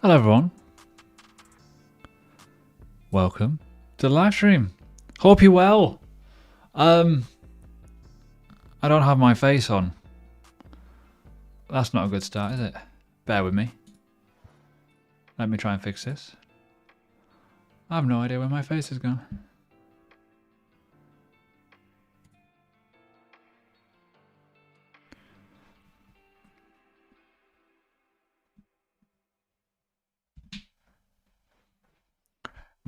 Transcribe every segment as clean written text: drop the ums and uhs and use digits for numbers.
Hello everyone, welcome to the live stream. Hope you're well. I don't have my face on. That's not a good start, is it? Bear with me. Let me try and fix this. I have no idea where my face has gone.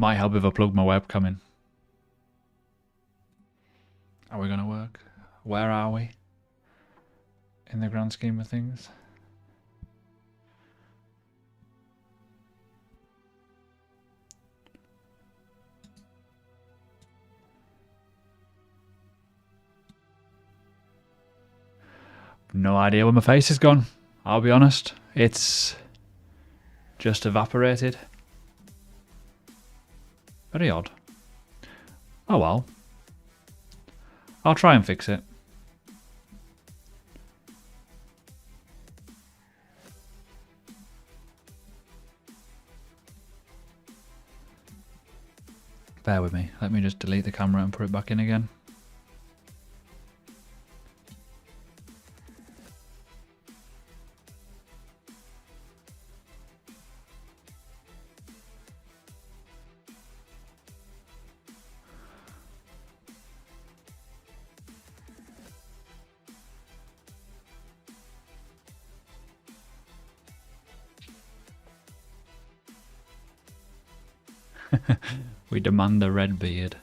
Might help if I plug my webcam in. Are we going to work? Where are we in the grand scheme of things? No idea where my face has gone. I'll be honest. It's just evaporated. Very odd. Oh well. I'll try and fix it. Bear with me. Let me just delete the camera and put it back in again. We demand a red beard.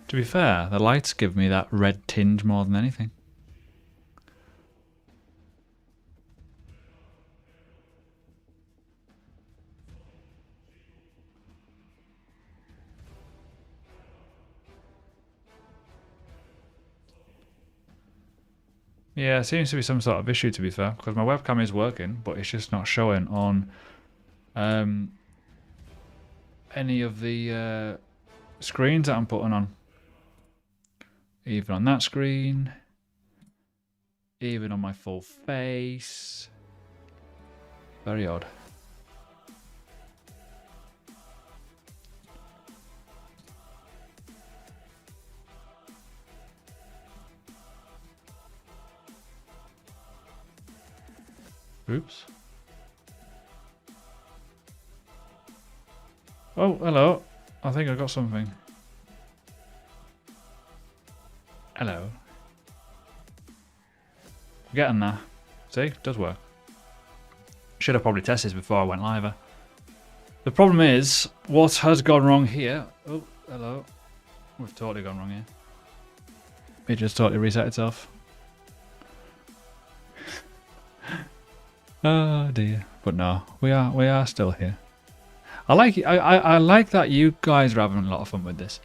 To be fair, the lights give me that red tinge more than anything. Yeah, it seems to be some sort of issue, to be fair, because my webcam is working, but it's just not showing on any of the screens that I'm putting on. Even on that screen, even on my full face. Very odd. Oops. Oh, hello. I think I got something. Hello. Getting there. See? It does work. Should have probably tested this before I went live. The problem is, what has gone wrong here? Oh, hello. We've totally gone wrong here. It just totally reset itself. Oh dear. But no, we are still here. I like that you guys are having a lot of fun with this.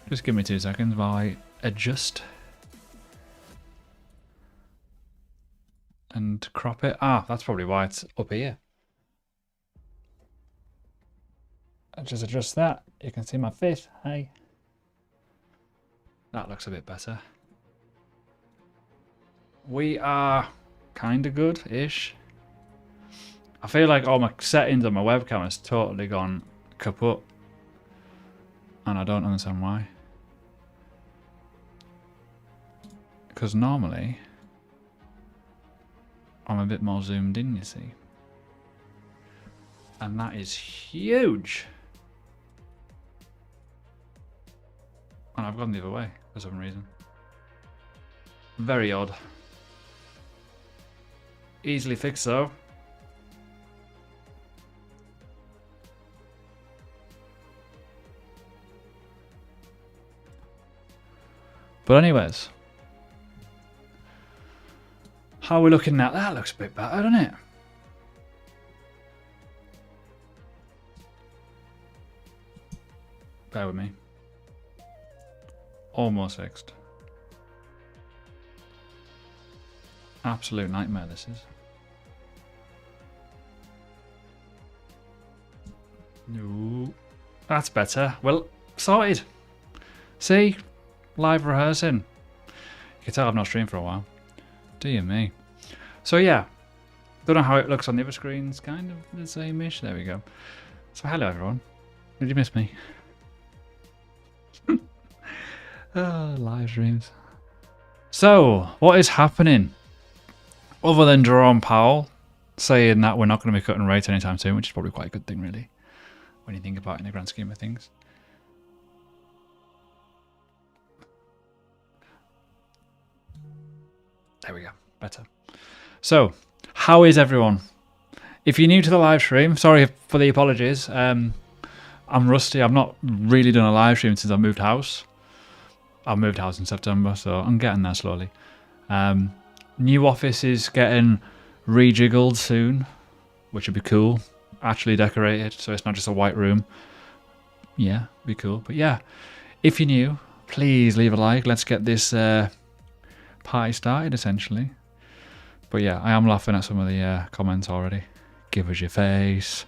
Just give me 2 seconds while I adjust and crop it. Ah, that's probably why it's up here. I just adjust that. You can see my face. Hey. That looks a bit better. We are kind of good-ish. I feel like all my settings on my webcam has totally gone kaput. And I don't understand why. Because normally, I'm a bit more zoomed in, you see. And that is huge. And I've gone the other way for some reason. Very odd. Easily fixed though. But anyways, how are we looking now? That looks a bit better, doesn't it? Bear with me. Almost fixed. Absolute nightmare this is. No. That's better. Well, sorted. See? Live rehearsing. You can tell I've not streamed for a while. Dear me. So yeah, Don't know how it looks on the other screens. Kind of the same-ish. There we go. So hello everyone. Did you miss me? Live streams. So, what is happening? Other than Jerome Powell saying that we're not going to be cutting rates anytime soon, which is probably quite a good thing, really, when you think about it in the grand scheme of things. There we go. Better. So, how is everyone? If you're new to the live stream, sorry for the apologies. I'm rusty. I've not really done a live stream since I moved house. I moved house in September, so I'm getting there slowly. New office is getting rejiggled soon, which would be cool. Actually decorated, so it's not just a white room. Yeah, be cool. But yeah, if you're new, please leave a like. Let's get this party started, essentially. But yeah, I am laughing at some of the comments already. Give us your face.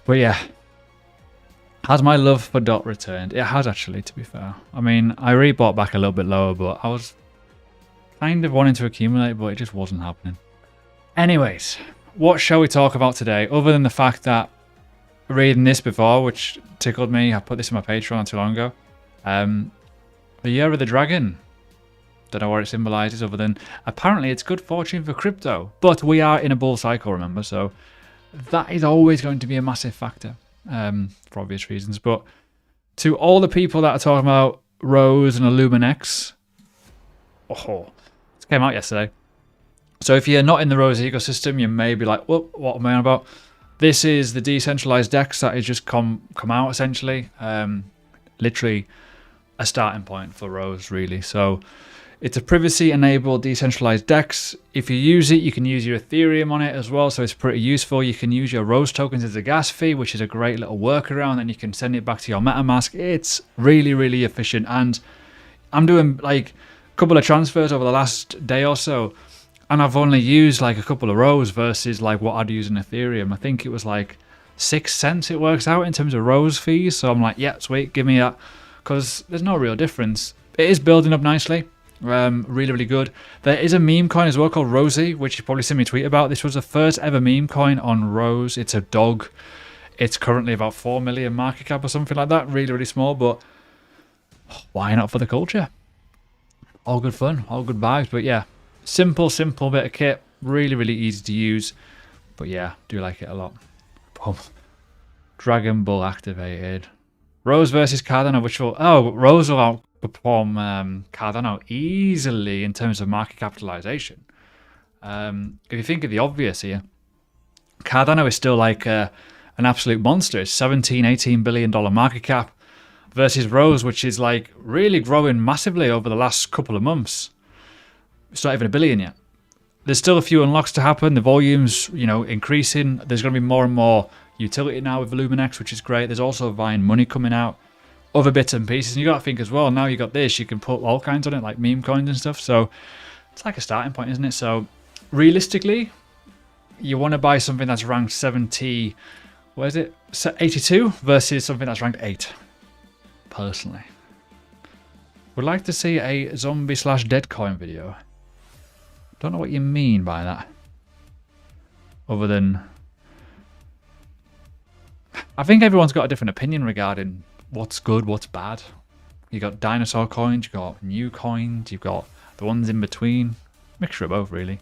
But yeah, has my love for DOT returned? It has, actually, to be fair. I mean, I rebought back a little bit lower, but I was kind of wanting to accumulate, but it just wasn't happening. Anyways, what shall we talk about today? Other than the fact that reading this before, which tickled me, I put this in my Patreon not too long ago. The Year of the Dragon. Don't know what it symbolises other than apparently it's good fortune for crypto. But we are in a bull cycle, remember, so that is always going to be a massive factor for obvious reasons. But to all the people that are talking about Rose and Illuminex, it came out yesterday. So if you're not in the Rose ecosystem, you may be like, what am I on about? This is the decentralized DEX that has just come out, essentially. Literally a starting point for Rose, really. So it's a privacy-enabled decentralized DEX. If you use it, you can use your Ethereum on it as well, so it's pretty useful. You can use your Rose tokens as a gas fee, which is a great little workaround, and you can send it back to your MetaMask. It's really, really efficient, and I'm doing like a couple of transfers over the last day or so, and I've only used like a couple of Rose versus like what I'd use in Ethereum. I think it was like 6 cents it works out in terms of Rose fees, so I'm like, yeah, sweet, give me that, because there's no real difference. It is building up nicely. Really, really good. There is a meme coin as well called Rosie, which you've probably seen me tweet about. This was the first ever meme coin on Rose. It's a dog. It's currently about 4 million market cap or something like that. Really, really small, but why not for the culture? All good fun, all good vibes. But yeah, simple bit of kit. Really, really easy to use. But yeah, do like it a lot. Boom. Dragon Bull activated. Rose versus Cardano, which will... Oh, Rose will outperform Cardano easily in terms of market capitalization. If you think of the obvious here, Cardano is still like an absolute monster. It's $17-18 billion market cap versus Rose, which is like really growing massively over the last couple of months. It's not even $1 billion yet. There's still a few unlocks to happen. The volume's, increasing. There's going to be more and more utility now with Illuminex, which is great. There's also Vine money coming out, other bits and pieces. And you got to think as well, now you got this, you can put all kinds on it, like meme coins and stuff. So it's like a starting point, isn't it? So realistically, you want to buy something that's ranked 70, what is it? 82 versus something that's ranked 8. Personally, would like to see a zombie/dead coin video. Don't know what you mean by that. Other than, I think everyone's got a different opinion regarding what's good, what's bad. You got dinosaur coins, you got new coins, you've got the ones in between. Mixture of both, really.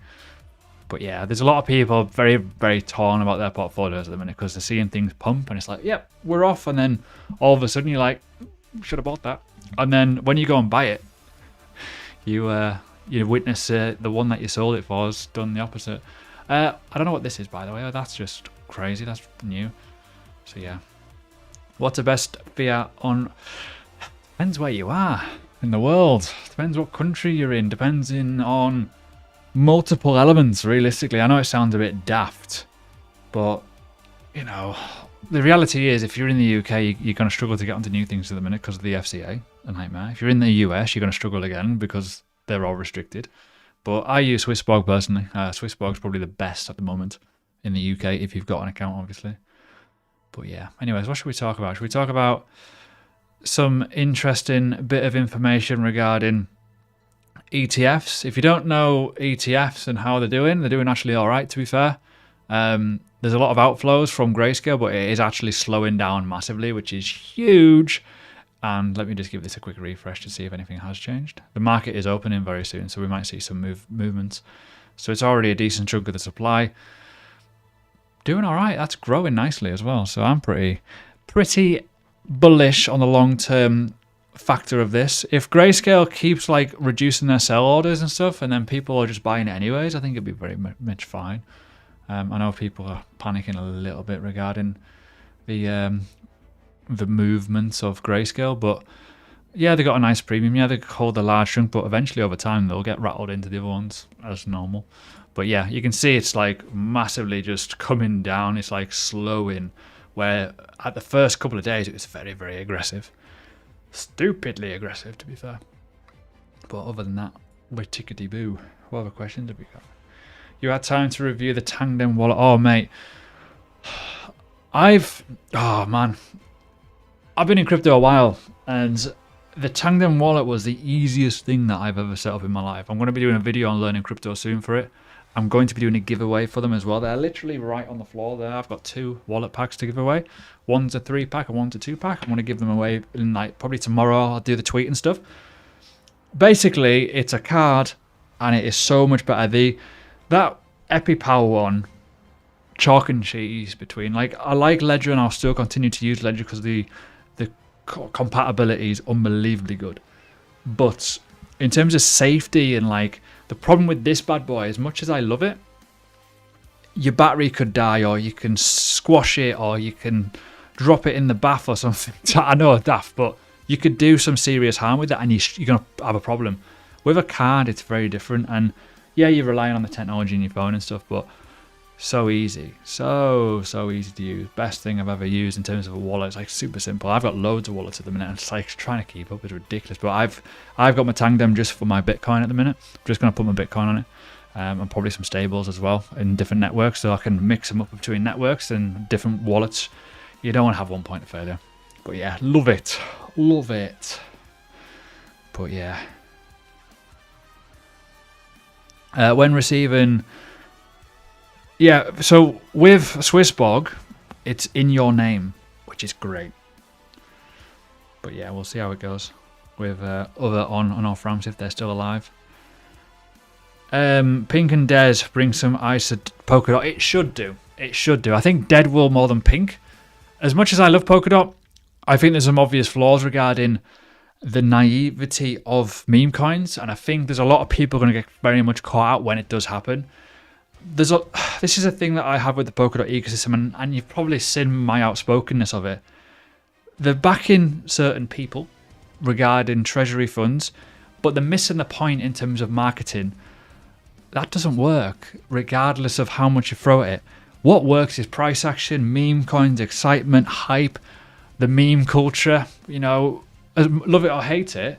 But yeah, there's a lot of people very, very torn about their portfolios at the minute because they're seeing things pump and it's like, yep, we're off. And then all of a sudden you're like, should have bought that. And then when you go and buy it, you witness the one that you sold it for has done the opposite. I don't know what this is, by the way. That's just crazy. That's new. So yeah. What's the best fiat on... Depends where you are in the world. Depends what country you're in. Depends on multiple elements, realistically. I know it sounds a bit daft, but, the reality is if you're in the UK, you're going to struggle to get onto new things at the minute because of the FCA, a nightmare. If you're in the US, you're going to struggle again because they're all restricted. But I use Swissborg personally. Swissborg's probably the best at the moment in the UK if you've got an account, obviously. But yeah, anyways, what should we talk about? Should we talk about some interesting bit of information regarding ETFs. If you don't know ETFs and how they're doing actually all right, to be fair. There's a lot of outflows from Grayscale, but it is actually slowing down massively, which is huge. And let me just give this a quick refresh to see if anything has changed. The market is opening very soon, so we might see some movements. So it's already a decent chunk of the supply. Doing all right. That's growing nicely as well. So I'm pretty bullish on the long-term factor of this. If Grayscale keeps like reducing their sell orders and stuff, and then people are just buying it anyways, I think it'd be very much fine. I know people are panicking a little bit regarding the movements of Grayscale, but yeah, they got a nice premium. Yeah, they hold a large chunk, but eventually over time they'll get rattled into the other ones as normal. But yeah, you can see it's like massively just coming down. It's like slowing, where at the first couple of days it was very, very aggressive. Stupidly aggressive, to be fair. But other than that, we're tickety-boo. What other questions have we got? You had time to review the Tangden wallet. Oh, mate. Oh, man. I've been in crypto a while, and the Tangden wallet was the easiest thing that I've ever set up in my life. I'm going to be doing a video on learning crypto soon for it. I'm going to be doing a giveaway for them as well. They're literally right on the floor there. I've got 2 wallet packs to give away. One's a 3-pack and one's a 2-pack. I'm going to give them away in like probably tomorrow. I'll do the tweet and stuff. Basically, it's a card, and it is so much better. That EpiPower one, chalk and cheese between. Like, I like Ledger, and I'll still continue to use Ledger because the compatibility is unbelievably good. But in terms of safety and like the problem with this bad boy, as much as I love it, your battery could die, or you can squash it, or you can drop it in the bath or something. I know it's daft, but you could do some serious harm with it, and you're going to have a problem. With a card, it's very different, and yeah, you're relying on the technology in your phone and stuff, but so easy. So easy to use. Best thing I've ever used in terms of a wallet. It's like super simple. I've got loads of wallets at the minute, and it's like trying to keep up is ridiculous. But I've got my Tangden just for my Bitcoin at the minute. I'm just going to put my Bitcoin on it. And probably some stables as well in different networks, so I can mix them up between networks and different wallets. You don't want to have one point of failure. But yeah, love it. But yeah. When receiving, yeah, so with Swissborg, it's in your name, which is great. But yeah, we'll see how it goes with other on and off ramps if they're still alive. Pink and Dead bring some ice at Polkadot. It should do. I think Dead will more than Pink. As much as I love Polkadot, I think there's some obvious flaws regarding the naivety of meme coins, and I think there's a lot of people going to get very much caught out when it does happen. This is a thing that I have with the Polkadot ecosystem, and you've probably seen my outspokenness of it. They're backing certain people regarding treasury funds, but they're missing the point in terms of marketing. That doesn't work, regardless of how much you throw at it. What works is price action, meme coins, excitement, hype, the meme culture. You know, love it or hate it,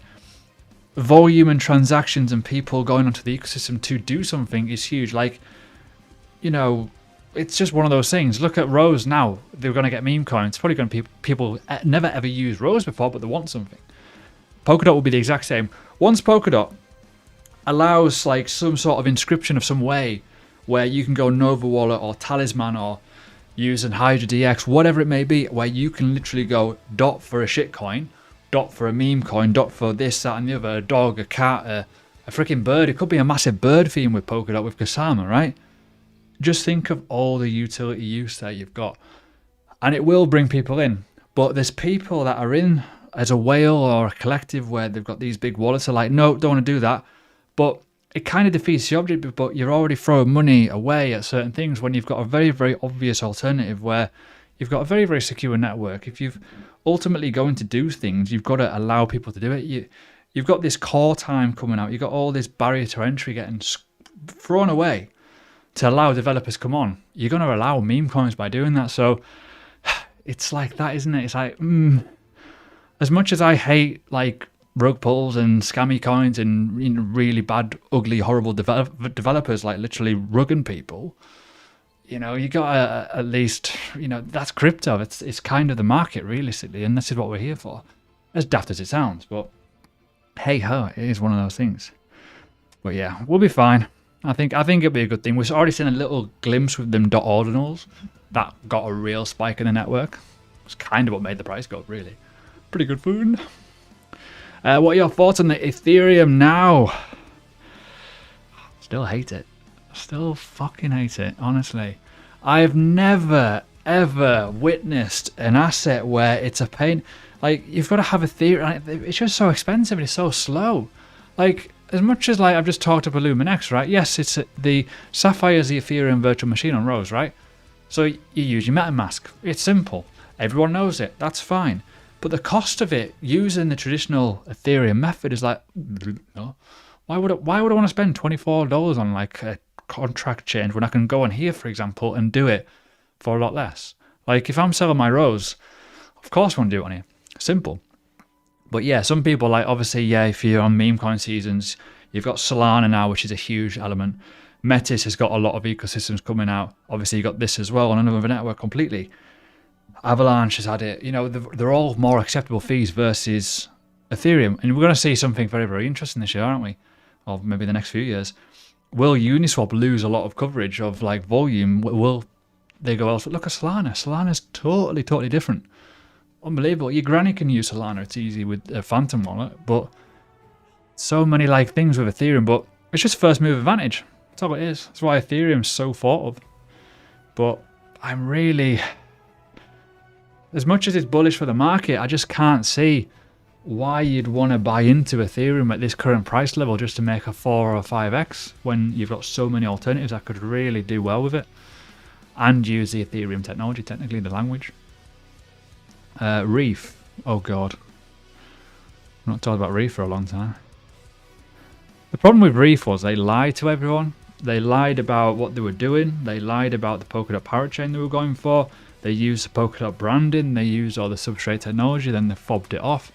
volume and transactions and people going onto the ecosystem to do something is huge. Like, you know, it's just one of those things. Look at Rose now. They're going to get meme coins. It's probably going to be people never ever used Rose before, but they want something. Polkadot will be the exact same. Once Polkadot allows like some sort of inscription of some way where you can go Nova Wallet or Talisman or use an Hydra DX, whatever it may be, where you can literally go dot for a shit coin, dot for a meme coin, dot for this, that and the other, a dog, a cat, a freaking bird. It could be a massive bird theme with Polkadot with Kasama, right? Just think of all the utility use that you've got. And it will bring people in. But there's people that are in as a whale or a collective where they've got these big wallets are like, no, don't want to do that. But it kind of defeats the object, but you're already throwing money away at certain things when you've got a very, very obvious alternative where you've got a very, very secure network. If you've ultimately going to do things, you've got to allow people to do it. You've got this core time coming out. You've got all this barrier to entry getting thrown away to allow developers come on. You're going to allow meme coins by doing that. So it's like that, isn't it? It's like, as much as I hate like rug pulls and scammy coins and, you know, really bad, ugly, horrible developers like literally rugging people, you know, you got to at least, you know, that's crypto. It's kind of the market realistically, and this is what we're here for. As daft as it sounds, but hey ho, it is one of those things. But yeah, we'll be fine. I think it'll be a good thing. We've already seen a little glimpse with them dot ordinals that got a real spike in the network. It's kind of what made the price go up, really. Pretty good food. What are your thoughts on the Ethereum now? Still hate it. Still fucking hate it, honestly. I've never, ever witnessed an asset where it's a pain. Like, you've got to have Ethereum. It's just so expensive and it's so slow. Like, as much as like I've just talked up Illuminex, right? Yes, it's the Sapphire is the Ethereum virtual machine on Rose, right? So you use your MetaMask. It's simple. Everyone knows it. That's fine. But the cost of it using the traditional Ethereum method is like, no. Why would I want to spend $24 on like a contract change when I can go on here, for example, and do it for a lot less? Like if I'm selling my Rose, of course I want to do it on here. Simple. But yeah, some people like, obviously, yeah, if you're on meme coin seasons, you've got Solana now, which is a huge element. Metis has got a lot of ecosystems coming out. Obviously, you got this as well on another network completely. Avalanche has had it. You know, they're all more acceptable fees versus Ethereum. And we're going to see something very, very interesting this year, aren't we? Or maybe the next few years. Will Uniswap lose a lot of coverage of like volume? Will they go elsewhere? Look at Solana. Solana's totally, totally different. Unbelievable. Your granny can use Solana. It's easy with a Phantom wallet, but so many like things with Ethereum. But it's just first move advantage. That's all it is. That's why Ethereum's so thought of. But I'm really, as much as it's bullish for the market, I just can't see why you'd want to buy into Ethereum at this current price level just to make a 4 or 5x when you've got so many alternatives that could really do well with it and use the Ethereum technology, technically the language. Reef. Oh god. I've not talked about Reef for a long time. The problem with Reef was they lied to everyone. They lied about what they were doing. They lied about the Polkadot parachain they were going for. They used the Polkadot branding. They used all the substrate technology. Then they fobbed it off.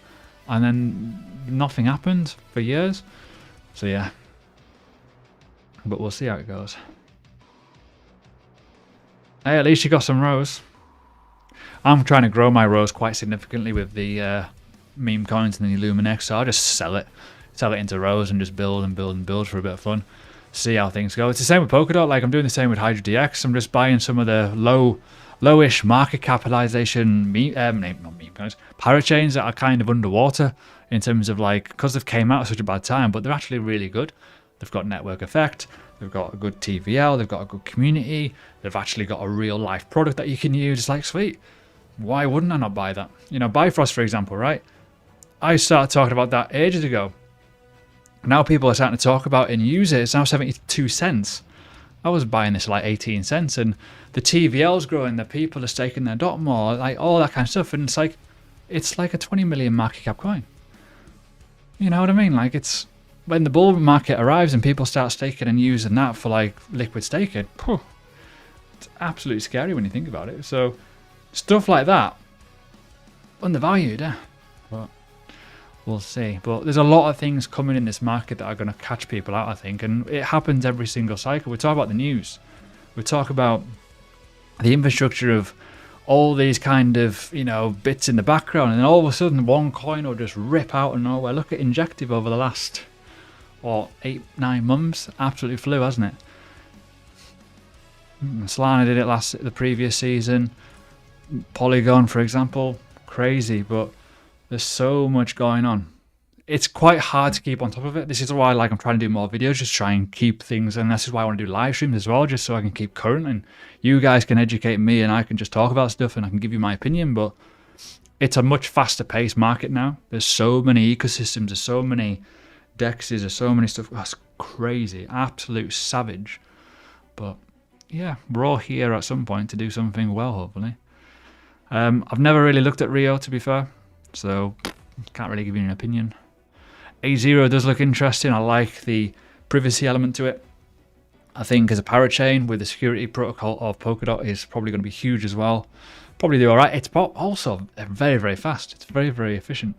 And then nothing happened for years. So yeah. But we'll see how it goes. Hey, at least you got some Rose. I'm trying to grow my Rose quite significantly with the meme coins and the Illuminex, so I'll just sell it into Rose and just build and build and build for a bit of fun. See how things go. It's the same with Polkadot. Like I'm doing the same with Hydra DX. I'm just buying some of the lowish market capitalization parachains that are kind of underwater in terms of like, because they've came out at such a bad time, but they're actually really good. They've got network effect. They've got a good TVL. They've got a good community. They've actually got a real life product that you can use. It's like, sweet. Why wouldn't I not buy that? You know, Bifrost, for example, right? I started talking about that ages ago. Now people are starting to talk about it and use it. It's now 72 cents. I was buying this at like 18 cents, and the TVL's growing. The people are staking their dot more, like all that kind of stuff. And it's like a 20 million market cap coin. You know what I mean? Like it's when the bull market arrives and people start staking and using that for like liquid staking. It's absolutely scary when you think about it. So stuff like that, undervalued, but we'll see. But there's a lot of things coming in this market that are going to catch people out, I think, and it happens every single cycle. We talk about the news, we talk about the infrastructure of all these kind of, you know, bits in the background, and then all of a sudden one coin will just rip out of nowhere. Look at Injective over the last 8-9 months, absolutely flew, hasn't it? Solana did it the previous season. Polygon, for example, crazy, but there's so much going on. It's quite hard to keep on top of it. This is why I'm trying to do more videos, just try and keep things, and this is why I want to do live streams as well, just so I can keep current and you guys can educate me and I can just talk about stuff and I can give you my opinion. But it's a much faster paced market now. There's so many ecosystems, there's so many dexes, there's so many stuff. That's crazy, absolute savage. But yeah, we're all here at some point to do something well, hopefully. I've never really looked at Rio, to be fair, so can't really give you an opinion. A0 does look interesting. I like the privacy element to it. I think as a parachain with the security protocol of Polkadot is probably going to be huge as well. Probably do all right. It's also very, very fast. It's very, very efficient.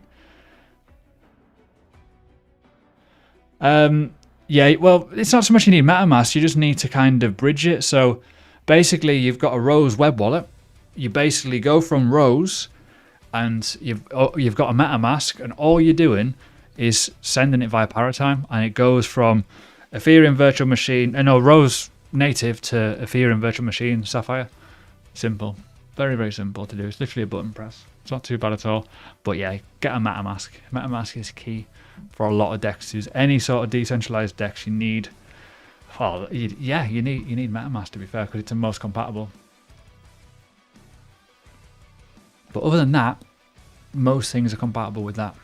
Yeah, well, it's not so much you need MetaMask. You just need to kind of bridge it. So basically, you've got a Rose web wallet. You basically go from Rose and you've got a MetaMask, and all you're doing is sending it via Paratime, and it goes from Ethereum virtual machine, no, Rose native to Ethereum virtual machine, Sapphire. Simple. Very, very simple to do. It's literally a button press. It's not too bad at all. But yeah, get a MetaMask. MetaMask is key for a lot of DEX. To use any sort of decentralized DEX, you need, well, you need MetaMask, to be fair, because it's the most compatible. But other than that, most things are compatible with that.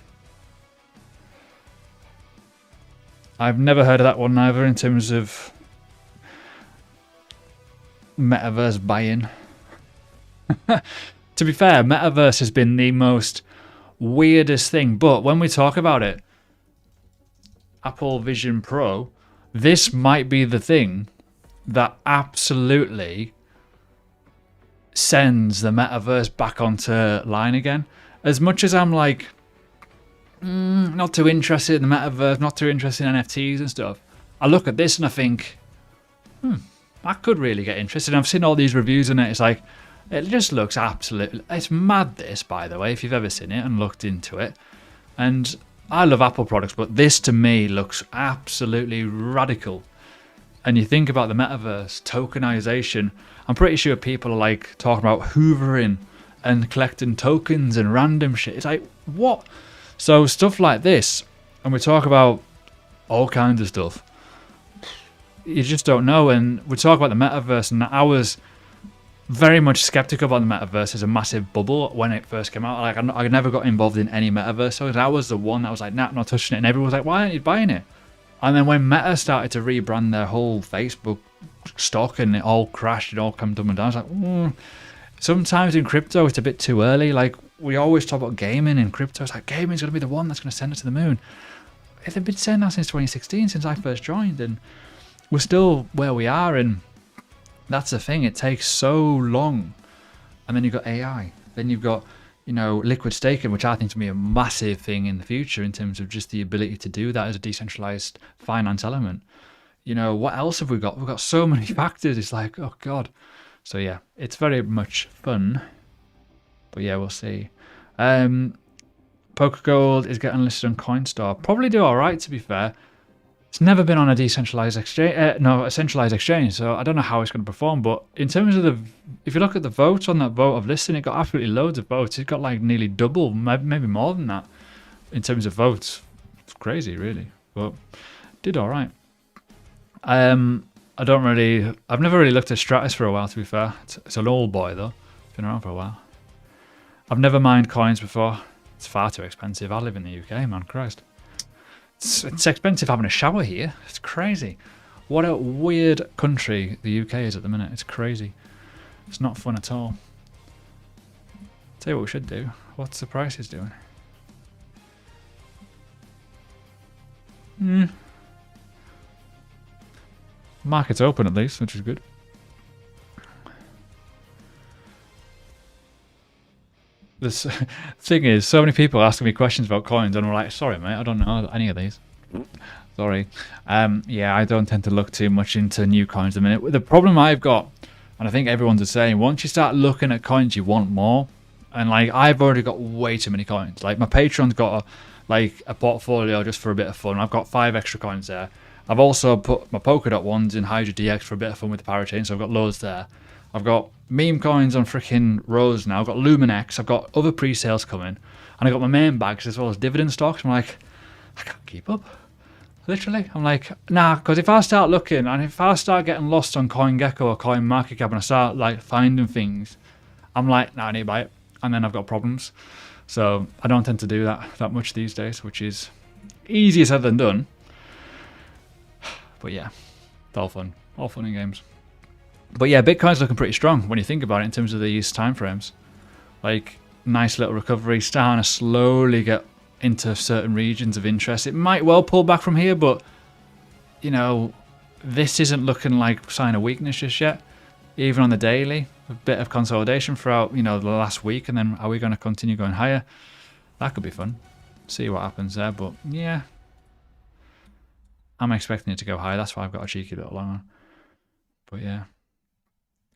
I've never heard of that one either in terms of Metaverse buy-in. To be fair, Metaverse has been the most weirdest thing, but when we talk about it, Apple Vision Pro, this might be the thing that absolutely sends the Metaverse back onto line again. As much as I'm like, not too interested in the Metaverse, not too interested in NFTs and stuff, I look at this and I think, I could really get interested. I've seen all these reviews on it. It's like, it just looks absolutely... It's mad, this, by the way, if you've ever seen it and looked into it. And I love Apple products, but this, to me, looks absolutely radical. And you think about the Metaverse, tokenization. I'm pretty sure people are, like, talking about hoovering and collecting tokens and random shit. It's like, what? So stuff like this, and we talk about all kinds of stuff, you just don't know. And we talk about the Metaverse, and I was very much skeptical about the Metaverse as a massive bubble when it first came out. Like, I never got involved in any Metaverse, so I was the one that was like, nah, not touching it. And everyone was like, why aren't you buying it? And then when Meta started to rebrand their whole Facebook stock and it all crashed, it all came down and down, I was like, sometimes in crypto it's a bit too early. Like, we always talk about gaming in crypto. It's like, gaming's going to be the one that's going to send us to the moon. They've been saying that since 2016, since I first joined, and we're still where we are. And that's the thing, it takes so long. And then you've got AI, then you've got, liquid staking, which I think to be a massive thing in the future in terms of just the ability to do that as a decentralized finance element. What else have we got? We've got so many factors. It's like, oh god. So yeah, it's very much fun. But yeah, we'll see. Polkadot is getting listed on Coinstar. Probably do all right, to be fair. It's never been on a decentralized exchange, a centralized exchange, so I don't know how it's going to perform. But in terms of if you look at the votes on that vote of listing, it got absolutely loads of votes. It got like nearly double, maybe more than that, in terms of votes. It's crazy, really. But did all right. I've never really looked at Stratus for a while, to be fair. It's an old boy though. It's been around for a while. I've never mined coins before. It's far too expensive. I live in the UK, man. Christ. It's expensive having a shower here. It's crazy. What a weird country the UK is at the minute. It's crazy. It's not fun at all. Tell you what we should do. What's the prices doing? Market's open at least, which is good. This thing is, so many people asking me questions about coins, and I'm like, sorry, mate, I don't know any of these. Sorry. Yeah, I don't tend to look too much into new coins at the minute. The problem I've got, and I think everyone's the same, once you start looking at coins, you want more. And like, I've already got way too many coins. Like, my Patreon's got a portfolio just for a bit of fun. I've got 5 extra coins there. I've also put my Polkadot ones in Hydra DX for a bit of fun with the parachain, so I've got loads there. I've got meme coins on freaking Rose now. I've got Luminex. I've got other pre-sales coming. And I got my main bags as well as dividend stocks. I'm like, I can't keep up. Literally. I'm like, nah, because if I start looking and if I start getting lost on CoinGecko or CoinMarketCap and I start like finding things, I'm like, nah, I need to buy it. And then I've got problems. So I don't tend to do that much these days, which is easier said than done. But yeah, it's all fun. All fun and games. But yeah, Bitcoin's looking pretty strong when you think about it in terms of these time frames. Like, nice little recovery, starting to slowly get into certain regions of interest. It might well pull back from here, but, this isn't looking like a sign of weakness just yet. Even on the daily, a bit of consolidation throughout, the last week, and then are we going to continue going higher? That could be fun. See what happens there, but yeah. I'm expecting it to go higher. That's why I've got a cheeky little long one. But yeah.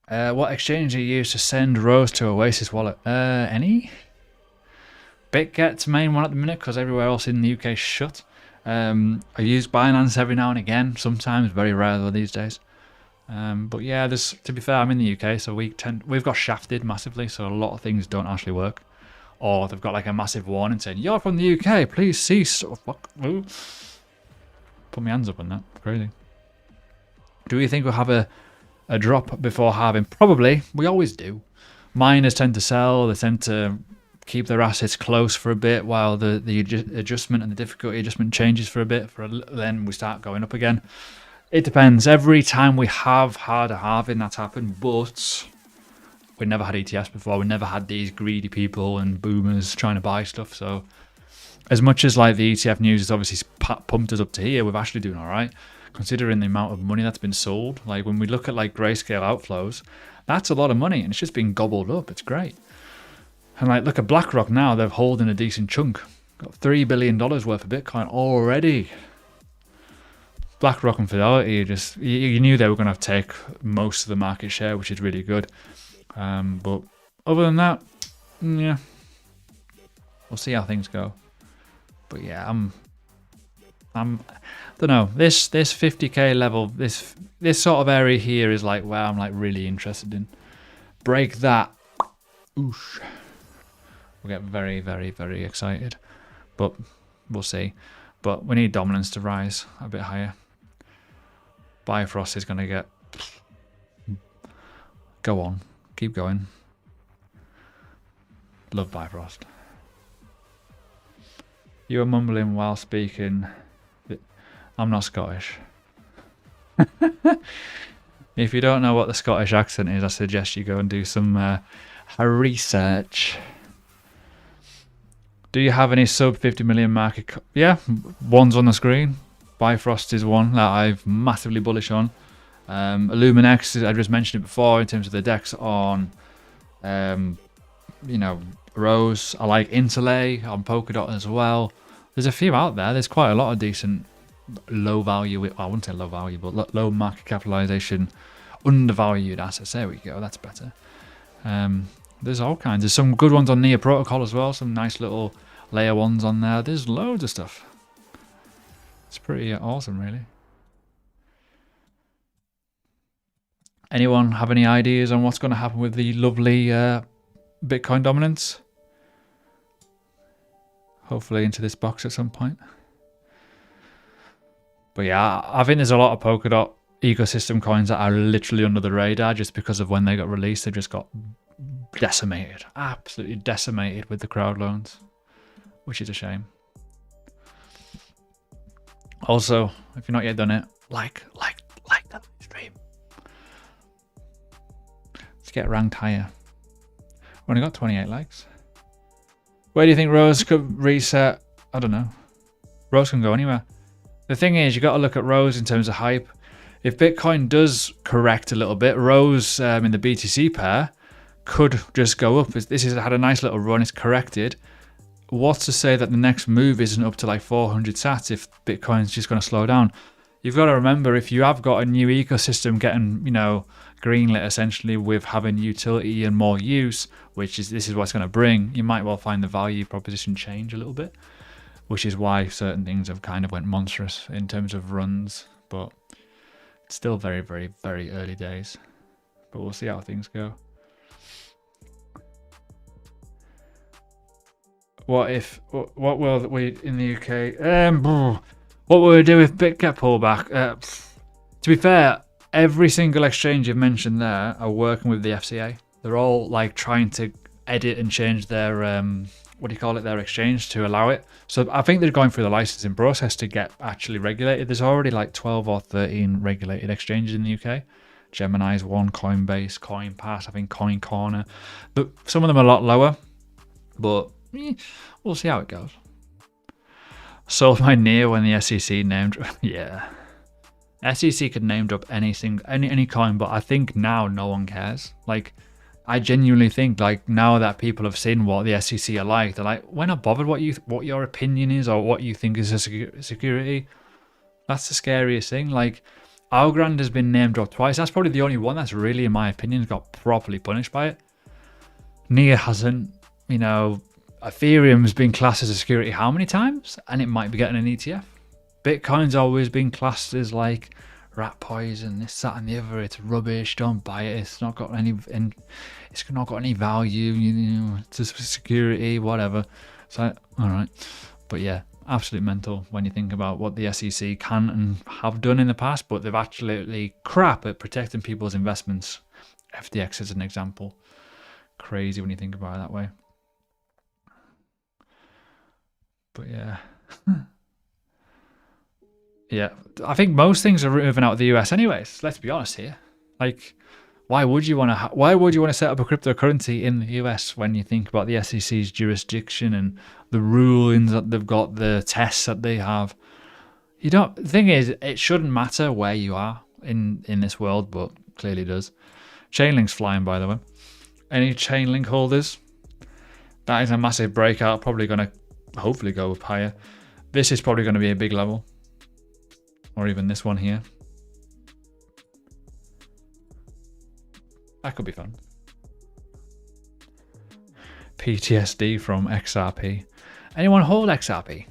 What exchange do you use to send Rose to Oasis wallet? Any? BitGet's main one at the minute because everywhere else in the UK is shut. I use Binance every now and again, sometimes, very rare though these days. But yeah, to be fair, I'm in the UK, so we've got shafted massively, so a lot of things don't actually work. Or they've got like a massive warning saying, "You're from the UK, please cease." Oh, fuck. Ooh. Put my hands up on that. Crazy. Do we think we'll have a drop before halving? Probably. We always do. Miners tend to sell. They tend to keep their assets close for a bit while the adjustment and the difficulty adjustment changes for a bit. Then we start going up again. It depends. Every time we have had a halving, that's happened, but we never had ETFs before. We never had these greedy people and boomers trying to buy stuff. So as much as like the ETF news has obviously pumped us up to here, we're actually doing all right, considering the amount of money that's been sold. Like when we look at like grayscale outflows, that's a lot of money and it's just been gobbled up. It's great. And like look at BlackRock now, they're holding a decent chunk. Got $3 billion worth of Bitcoin already. BlackRock and Fidelity, you knew they were going to take most of the market share, which is really good. But other than that, yeah, we'll see how things go. But yeah, I'm don't know. This 50k level, this sort of area here is like where I'm like really interested in. Break that, oosh, we'll get very, very, very excited. But we'll see. But we need dominance to rise a bit higher. Bifrost is going to get... Go on. Keep going. Love Bifrost. You were mumbling while speaking. I'm not Scottish. If you don't know what the Scottish accent is, I suggest you go and do some research. Do you have any sub 50 million market? Yeah, one's on the screen. Bifrost is one that I'm massively bullish on. Illuminex, I just mentioned it before in terms of the decks on, Rose. I like Interlay on Polkadot as well. There's a few out there. There's quite a lot of decent low value, well, I wouldn't say low value, but low market capitalization, undervalued assets. There we go. That's better. There's all kinds. There's some good ones on Near Protocol as well. Some nice little layer ones on there. There's loads of stuff. It's pretty awesome, really. Anyone have any ideas on what's going to happen with the lovely Bitcoin dominance? Hopefully into this box at some point. But yeah, I think there's a lot of Polkadot ecosystem coins that are literally under the radar just because of when they got released. They just got decimated, absolutely decimated with the crowd loans, which is a shame. Also, if you've not yet done it, like the stream. Let's get ranked higher. We've only got 28 likes. Where do you think Rose could reset? I don't know. Rose can go anywhere. The thing is, you got to look at Rose in terms of hype. If Bitcoin does correct a little bit, Rose in the BTC pair could just go up. This has had a nice little run. It's corrected. What's to say that the next move isn't up to like 400 sats if Bitcoin's just going to slow down? You've got to remember, if you have got a new ecosystem getting, greenlit essentially with having utility and more use, this is what's going to bring, you might well find the value proposition change a little bit, which is why certain things have kind of went monstrous in terms of runs. But it's still very, very, very early days. But we'll see how things go. What will we in the UK? What will we do if Bit get pullback? To be fair, every single exchange you've mentioned there are working with the FCA. They're all like trying to edit and change their their exchange to allow it. So I think they're going through the licensing process to get actually regulated. There's already like 12 or 13 regulated exchanges in the UK. Gemini's one, Coinbase, CoinPass, I think Coin Corner. But some of them are a lot lower, but we'll see how it goes. Sold my NEAR when the SEC named. Yeah, SEC could name drop any coin, but I think now no one cares. Like, I genuinely think like now that people have seen what the SEC are like, they're like, we're not bothered what your opinion is or what you think is a security. That's the scariest thing. Like, Algorand has been name dropped twice. That's probably the only one that's really, in my opinion, got properly punished by it. NEAR hasn't. Ethereum's been classed as a security how many times? And it might be getting an ETF. Bitcoin's always been classed as like rat poison, this, that, and the other. It's rubbish. Don't buy it. It's not got any, it's not got any value. You know, it's just security, whatever. So, all right, but yeah, absolute mental when you think about what the SEC can and have done in the past. But they've absolutely crap at protecting people's investments. FTX is an example. Crazy when you think about it that way. But yeah. Yeah, I think most things are moving out of the US anyways. Let's be honest here. Like, why would you want to set up a cryptocurrency in the US when you think about the SEC's jurisdiction and the rulings that they've got, the tests that they have? You don't. The thing is, it shouldn't matter where you are in this world, but clearly does. Chainlink's flying, by the way. Any Chainlink holders? That is a massive breakout. Probably going to hopefully go up higher. This is probably going to be a big level. Or even this one here. That could be fun. PTSD from XRP. Anyone hold XRP?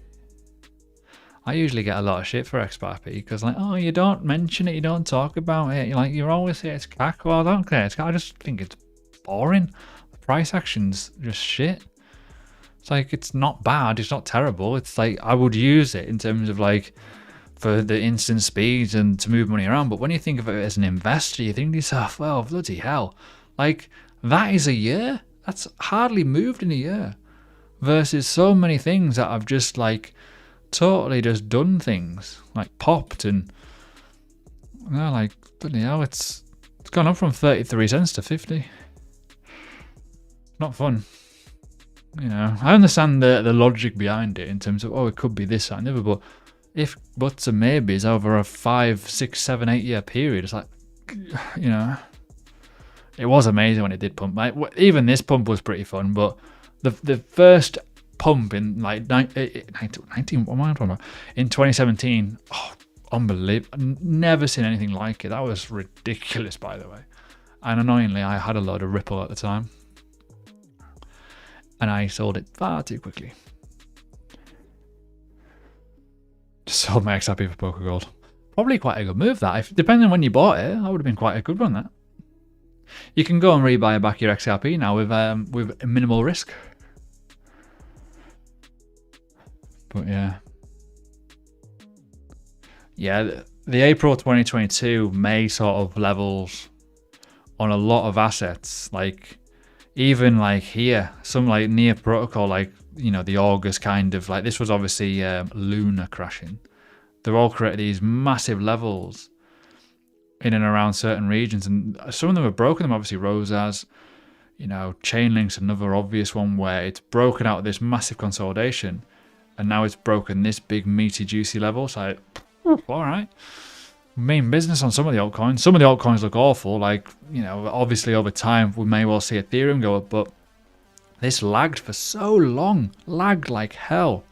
I usually get a lot of shit for XRP because like, oh, you don't mention it, you don't talk about it. You're always here, it's CAC. Well, I don't care. I just think it's boring. The price action's just shit. It's like, it's not bad, it's not terrible. It's like, I would use it in terms of like, for the instant speeds and to move money around. But when you think of it as an investor, you think to yourself, well, bloody hell. Like, that is a year? That's hardly moved in a year. Versus so many things that have just like totally just done things. Like popped and, you know, like, bloody hell, it's gone up from 33 cents to 50. Not fun. You know, I understand the logic behind it in terms of, oh, it could be this, that, and the other, but if buts and maybes over a 5, 6, 7, 8 year period, it's like, you know, it was amazing when it did pump. Like, even this pump was pretty fun, but the first pump in like what am I talking about? In 2017, oh, unbelievable. Never seen anything like it. That was ridiculous, by the way. And annoyingly, I had a load of Ripple at the time, and I sold it far too quickly. Just sold my XRP for Polkadot. Probably quite a good move that. If, depending on when you bought it, that would have been quite a good one, that. You can go and rebuy back your XRP now with minimal risk. But yeah. Yeah, the April 2022 May sort of levels on a lot of assets. Like, even like here, some like near protocol, like, you know, the August kind of, like, this was obviously Luna crashing. They're all created these massive levels in and around certain regions, and some of them are broken. Them obviously Rose has, you know, Chainlink's another obvious one where it's broken out of this massive consolidation, and now it's broken this big meaty juicy level. So, all right, main business on some of the altcoins. Some of the altcoins look awful. Like, you know, obviously over time we may well see Ethereum go up, but this lagged for so long, lagged like hell.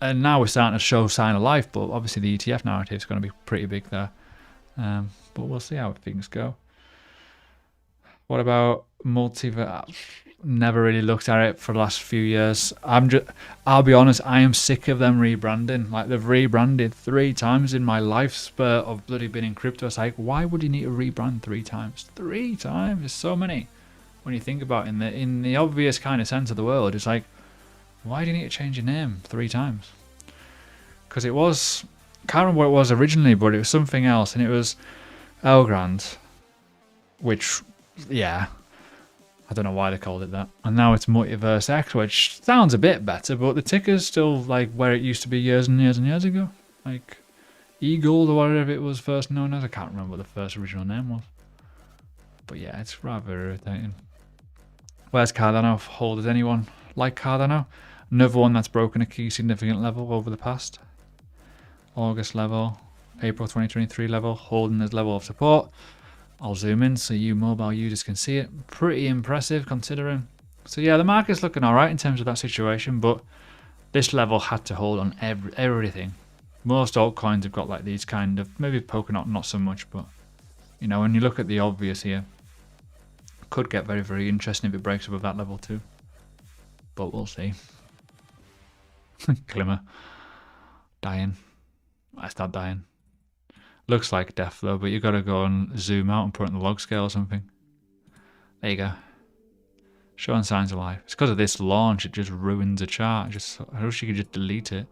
And now we're starting to show sign of life, but obviously the ETF narrative is going to be pretty big there. But we'll see how things go. What about Multiverse? Never really looked at it for the last few years. I'll be honest, I am sick of them rebranding. Like, they've rebranded 3 times in my life spurt of bloody being in crypto. It's like, why would you need to rebrand 3 times? 3 times? There's so many. When you think about it, in the obvious kind of sense of the word, it's like, why do you need to change your name 3 times? Because it was, can't remember what it was originally, but it was something else, and it was Elgrand, which, yeah, I don't know why they called it that. And now it's Multiverse X, which sounds a bit better, but the ticker's still like where it used to be years and years and years ago. Like Eagle or whatever it was first known as. I can't remember what the first original name was. But yeah, it's rather irritating. Where's Cardano? Holders anyone like Cardano? Another one that's broken a key significant level over the past. August level, April 2023 level, holding this level of support. I'll zoom in so you mobile users can see it. Pretty impressive considering. So yeah, the market's looking all right in terms of that situation, but this level had to hold on everything. Most altcoins have got like these kind of, maybe Polkadot not so much, but you know, when you look at the obvious here, could get very, very interesting if it breaks above that level too. But we'll see. Glimmer. Dying. It's not dying. Looks like death though, but you got to go and zoom out and put it on the log scale or something. There you go. Showing signs of life. It's because of this launch, it just ruins the chart. I wish you could just delete it.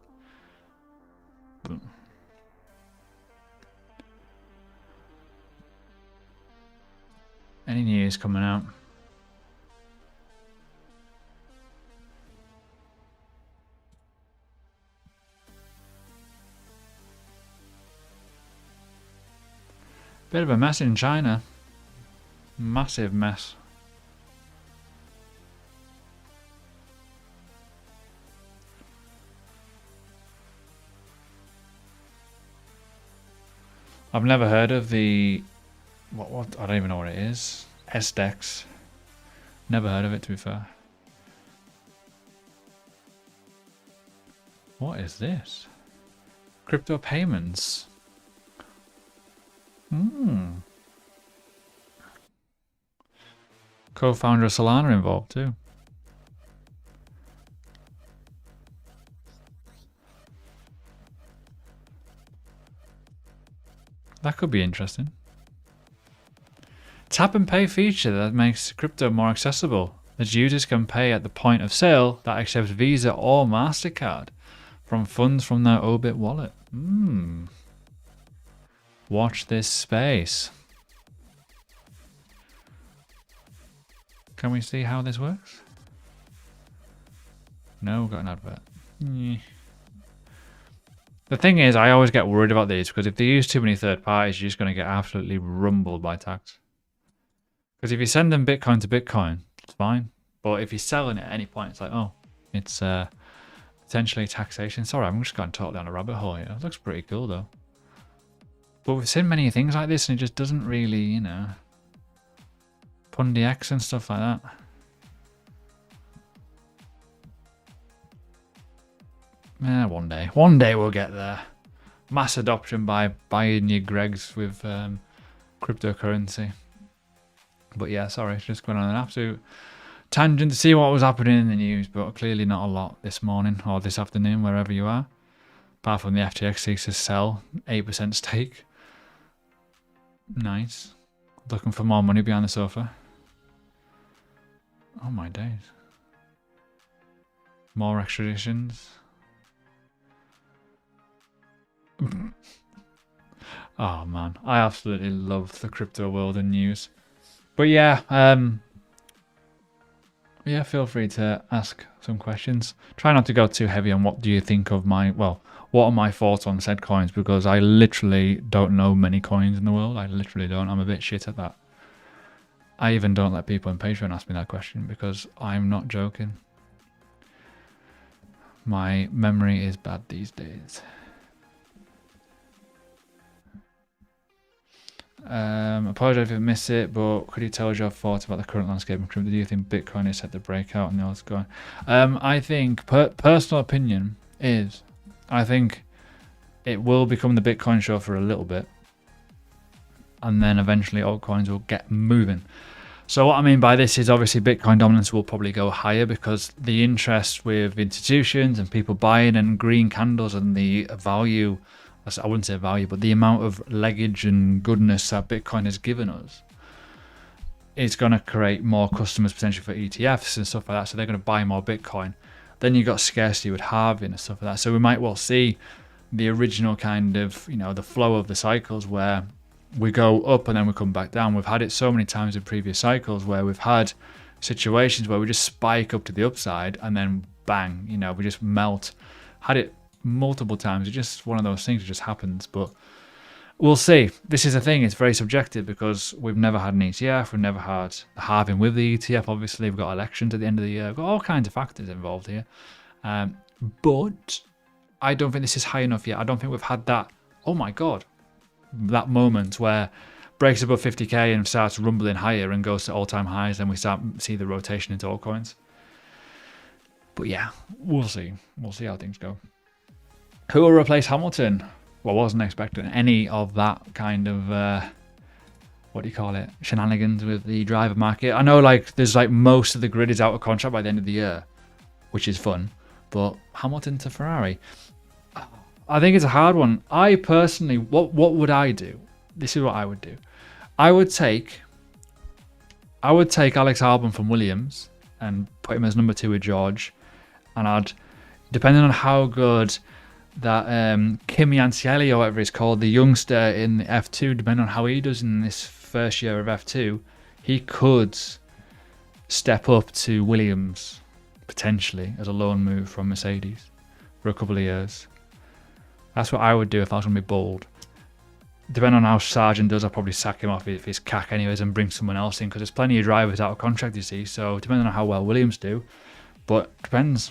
But any news coming out? Bit of a mess in China. Massive mess. I've never heard of the what I don't even know what it is. SDEX. Never heard of it, to be fair. What is this? Crypto payments. Co-founder of Solana involved too. That could be interesting. Tap and pay feature that makes crypto more accessible, as users can pay at the point of sale that accepts Visa or MasterCard from funds from their Obit wallet. Watch this space. Can we see how this works? No, we've got an advert. The thing is, I always get worried about these because if they use too many third parties, you're just going to get absolutely rumbled by tax. Because if you send them Bitcoin to Bitcoin, it's fine. But if you're selling it at any point, it's like, oh, it's potentially taxation. Sorry, I'm just going totally on a rabbit hole here. It looks pretty cool though. But we've seen many things like this and it just doesn't really, you know, Pundy X and stuff like that. Yeah, one day. One day we'll get there. Mass adoption by buying your Gregs with cryptocurrency. But yeah, sorry, just going on an absolute tangent to see what was happening in the news, but clearly not a lot this morning or this afternoon, wherever you are. Apart from the FTX seeks to sell 8% stake. Nice. Looking for more money behind the sofa. Oh my days. More extraditions. Oh man, I absolutely love the crypto world and news. But yeah, yeah, feel free to ask some questions. Try not to go too heavy on what do you think of my, well, what are my thoughts on said coins, because I literally don't know many coins in the world. I literally don't. I'm a bit shit at that. I even don't let people in Patreon ask me that question because I'm not joking. My memory is bad these days. Apologize if I missed it, but could you tell us your thoughts about the current landscape in crypto? Do you think Bitcoin is set to break out and the others going? I think, personal opinion is, I think it will become the Bitcoin show for a little bit, and then eventually altcoins will get moving. So what I mean by this is obviously Bitcoin dominance will probably go higher because the interest with institutions and people buying and green candles and the value, I wouldn't say value, but the amount of leggage and goodness that Bitcoin has given us is going to create more customers potentially for ETFs and stuff like that. So they're going to buy more Bitcoin. Then you've got scarcity with halving and stuff like that. So we might well see the original kind of, you know, the flow of the cycles where we go up and then we come back down. We've had it so many times in previous cycles where we've had situations where we just spike up to the upside and then bang, you know, we just melt. Had it multiple times. It's just one of those things that just happens, but we'll see. This is the thing, it's very subjective because we've never had an ETF, we've never had a halving with the ETF, obviously we've got elections at the end of the year, we've got all kinds of factors involved here, but I don't think this is high enough yet. I don't think we've had that, oh my god, that moment where breaks above 50k and starts rumbling higher and goes to all-time highs, and we see the rotation into altcoins. But yeah, we'll see how things go. Who will replace Hamilton? Well, wasn't expecting any of that kind of, what do you call it, shenanigans with the driver market. I know like there's like most of the grid is out of contract by the end of the year, which is fun, but Hamilton to Ferrari. I think it's a hard one. I personally, what would I do? This is what I would do. I would take Alex Albon from Williams and put him as number 2 with George, and I'd, depending on how good that Kimi Antielli or whatever it's called, the youngster in F2, depending on how he does in this first year of F2, he could step up to Williams potentially as a loan move from Mercedes for a couple of years. That's what I would do if I was going to be bold. Depending on how Sargent does, I'll probably sack him off if he's CAC anyways and bring someone else in, because there's plenty of drivers out of contract, you see. So depending on how well Williams do, but depends.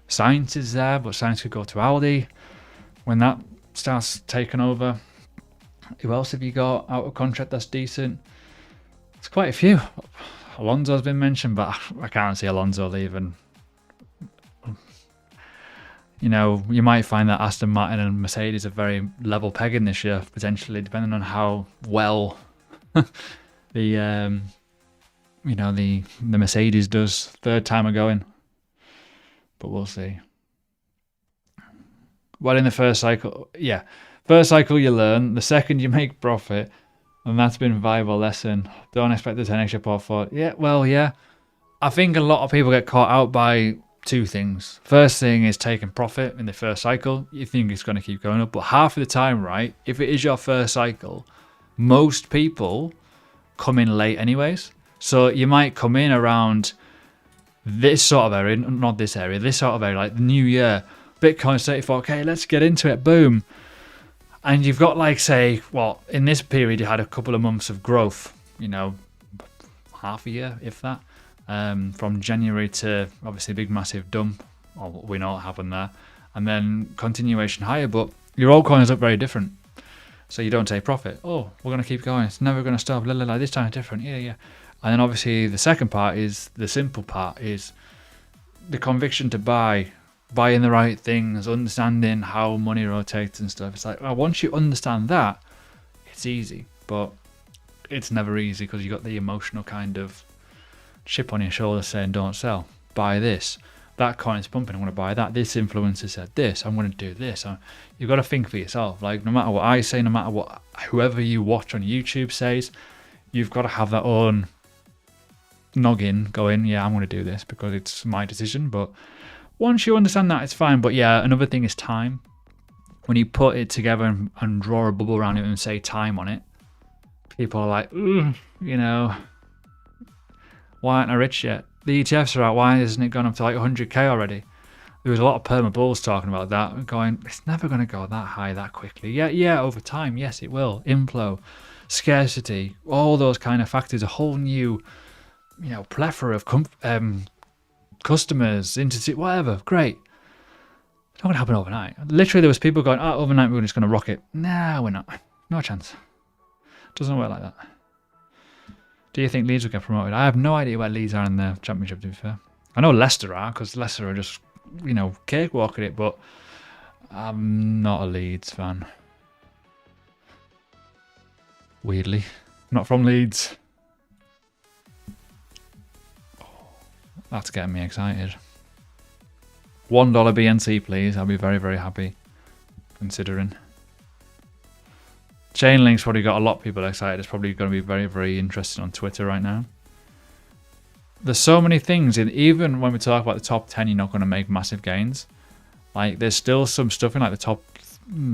Sainz is there, but Sainz could go to Audi when that starts taking over. Who else have you got out of contract that's decent? It's quite a few. Alonso's been mentioned, but I can't see Alonso leaving. You know, you might find that Aston Martin and Mercedes are very level pegging this year, potentially, depending on how well the Mercedes does. Third time of going, but we'll see. Well, in the first cycle, first cycle you learn. The second you make profit, and that's been a valuable lesson. Don't expect the 10x your portfolio. I think a lot of people get caught out by two things. First thing is taking profit in the first cycle. You think it's going to keep going up, but half of the time, right, if it is your first cycle, most people come in late anyways. So you might come in around this sort of area, not this area, this sort of area, like the new year, Bitcoin's 34k, let's get into it, boom. And you've got, like, say, well, in this period you had a couple of months of growth, you know, half a year, if that. From January to obviously big massive dump, or we know what happened there, and then continuation higher, but your altcoins look very different, so you don't take profit. Oh, we're going to keep going, it's never going to stop, this time it's different, yeah. And then obviously the second part is the simple part, is the conviction to buying the right things, understanding how money rotates and stuff. It's like, well, once you understand that, it's easy, but it's never easy because you got the emotional kind of chip on your shoulder saying don't sell, buy this, that coin's pumping, I want to buy that, this influencer said this, I'm going to do this. You've got to think for yourself. Like, no matter what I say, no matter what whoever you watch on YouTube says, you've got to have that own noggin going, yeah, I'm going to do this because it's my decision. But once you understand that, it's fine. But yeah, another thing is time. When you put it together and draw a bubble around it and say time on it, people are like, you know, why aren't I rich yet? The ETFs are out. Why hasn't it gone up to like 100k already? There was a lot of perma bulls talking about that, going, it's never going to go that high that quickly. Yeah, over time, yes, it will. Inflow, scarcity, all those kind of factors, a whole new, you know, plethora of customers, whatever. Great. It's not going to happen overnight. Literally, there was people going, oh, overnight we're just going to rock it. Nah, we're not. No chance. Doesn't work like that. Do you think Leeds will get promoted? I have no idea where Leeds are in the championship, to be fair. I know Leicester are, because Leicester are just, you know, cakewalking it, but I'm not a Leeds fan. Weirdly. Not from Leeds. That's getting me excited. $1 BNC, please. I'll be very, very happy, considering. Chainlink's probably got a lot of people excited. It's probably going to be very, very interesting on Twitter right now. There's so many things, even when we talk about the top 10, you're not going to make massive gains. Like, there's still some stuff in like the top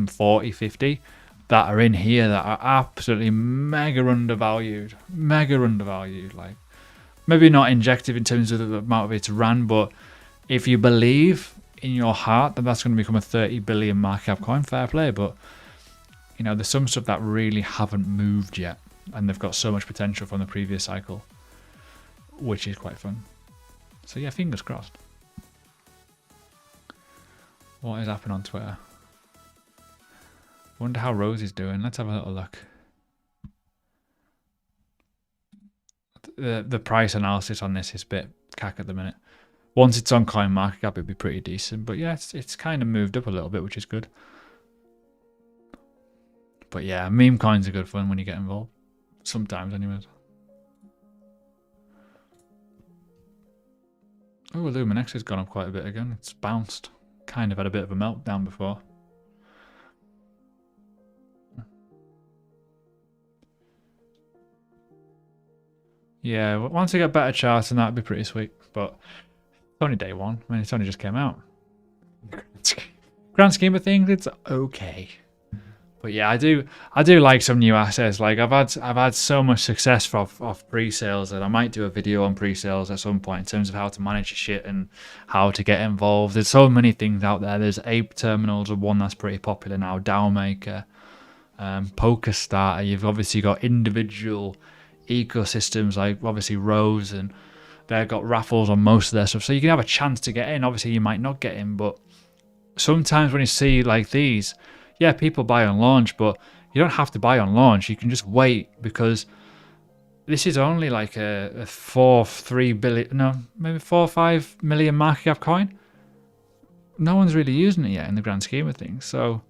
40, 50 that are in here that are absolutely mega undervalued. Like, maybe not injective in terms of the amount of it's ran, but if you believe in your heart that that's going to become a 30 billion market cap coin, fair play. But you know, there's some stuff that really haven't moved yet, and they've got so much potential from the previous cycle, which is quite fun. So yeah, fingers crossed. What is happening on Twitter? Wonder how Rose is doing. Let's have a little look. The price analysis on this is a bit cack at the minute. Once it's on CoinMarketCap, it'd be pretty decent. But yeah, it's kind of moved up a little bit, which is good. But yeah, meme coins are good fun when you get involved. Sometimes, anyways. Oh, Luminex has gone up quite a bit again. It's bounced. Kind of had a bit of a meltdown before. Yeah, once I get better charts, and that'd be pretty sweet. But it's only day one. I mean, it's only just came out. Grand scheme of things, it's okay. But yeah, I do like some new assets. Like I've had so much success off pre-sales that I might do a video on pre-sales at some point in terms of how to manage your shit and how to get involved. There's so many things out there. There's Ape terminals, one that's pretty popular now, DAO Maker, Polkadot. You've obviously got individual ecosystems like obviously Rose, and they've got raffles on most of their stuff. So you can have a chance to get in. Obviously you might not get in, but sometimes when you see like these, yeah, people buy on launch, but you don't have to buy on launch. You can just wait, because this is only like a 3 billion, no, maybe 4 or 5 million market cap coin. No one's really using it yet in the grand scheme of things. So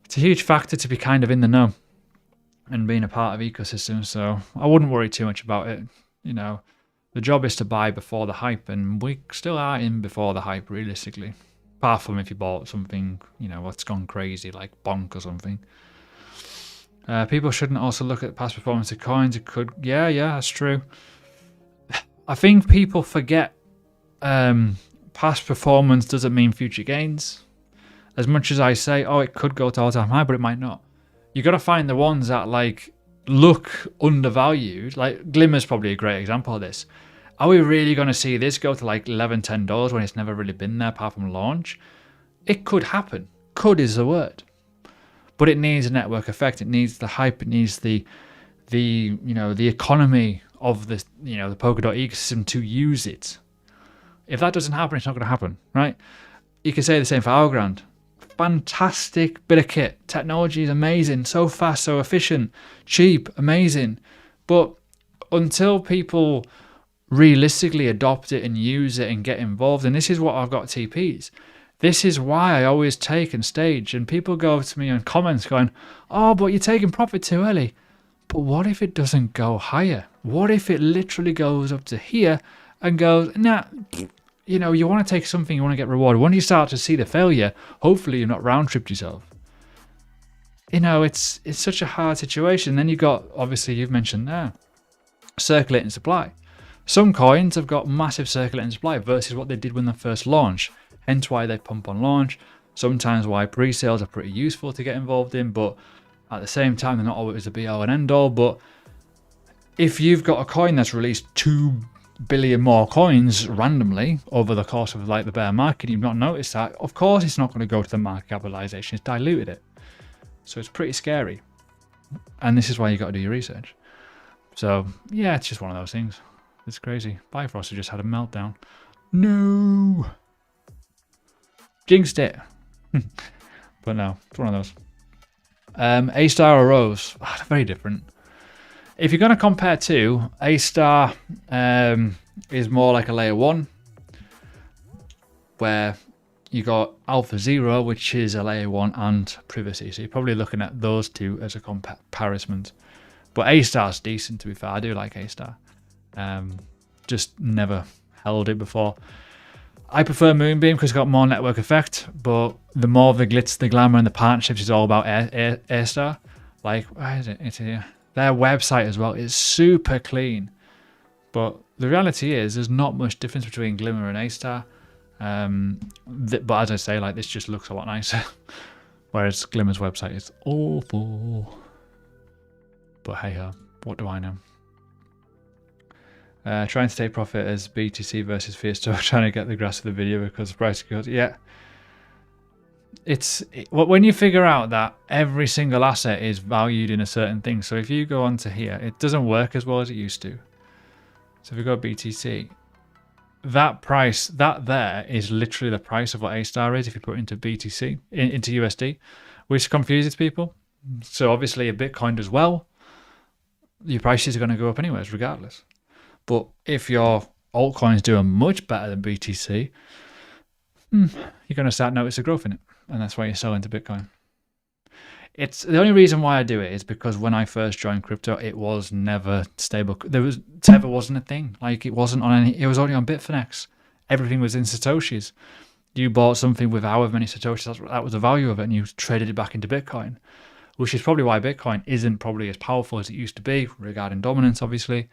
it's a huge factor to be kind of in the know and being a part of ecosystems. So I wouldn't worry too much about it. You know, the job is to buy before the hype, and we still are in before the hype realistically. Apart from if you bought something, you know, what's gone crazy, like Bonk or something. People shouldn't also look at past performance of coins. It could, yeah, that's true. I think people forget past performance doesn't mean future gains. As much as I say, oh, it could go to all-time high, but it might not. You got to find the ones that like look undervalued. Like Glimmer's probably a great example of this. Are we really going to see this go to like $11, $10 when it's never really been there apart from launch? It could happen. Could is the word. But it needs a network effect. It needs the hype. It needs the economy of the, the Polkadot ecosystem to use it. If that doesn't happen, it's not going to happen, right? You can say the same for Algorand. Fantastic bit of kit. Technology is amazing. So fast, so efficient, cheap, amazing. But until people realistically adopt it and use it and get involved, and this is what I've got TPs. This is why I always take and stage, and people go to me in comments going, oh, but you're taking profit too early. But what if it doesn't go higher? What if it literally goes up to here and goes, nah, you want to take something, you want to get rewarded. When you start to see the failure, hopefully you've not round-tripped yourself. It's such a hard situation. Then you've got, obviously you've mentioned there, circulating supply. Some coins have got massive circulating supply versus what they did when they first launched. Hence why they pump on launch. Sometimes why pre-sales are pretty useful to get involved in, but at the same time, they're not always a be all and end all. But if you've got a coin that's released 2 billion more coins randomly over the course of like the bear market, you've not noticed that, of course it's not going to go to the market capitalization. It's diluted it. So it's pretty scary. And this is why you got to do your research. So yeah, it's just one of those things. It's crazy. Bifrost just had a meltdown. No. Jinxed it. But no, it's one of those. A-Star or Rose? Oh, very different. If you're going to compare two, A-Star is more like a layer 1, where you got Alpha Zero, which is a layer 1 and privacy. So you're probably looking at those two as a comparison. But A-Star's decent, to be fair. I do like A-Star. Just never held it before. I prefer Moonbeam because it's got more network effect, but the more the glitz, the glamour, and the partnerships is all about A-Star. Like, where is it? It's here. Their website as well is super clean. But the reality is there's not much difference between Glimmer and A-Star. But as I say, like, this just looks a lot nicer. Whereas Glimmer's website is awful. But hey ho, what do I know? Trying to take profit as BTC versus Fiat Store, trying to get the grasp of the video because the price goes. Yeah. When you figure out that every single asset is valued in a certain thing. So if you go onto here, it doesn't work as well as it used to. So if we go BTC, that price, that there is literally the price of what A-Star is if you put it into BTC, into USD, which confuses people. So obviously a Bitcoin does well, your prices are going to go up anyways, regardless. But if your altcoins doing much better than BTC, you're going to start noticing growth in it. And that's why you sell into Bitcoin. It's the only reason why I do it is because when I first joined crypto, it was never stable. Tether wasn't a thing. Like it wasn't on any, it was only on Bitfinex. Everything was in Satoshis. You bought something with however many Satoshis, that was the value of it, and you traded it back into Bitcoin, which is probably why Bitcoin isn't probably as powerful as it used to be regarding dominance, obviously.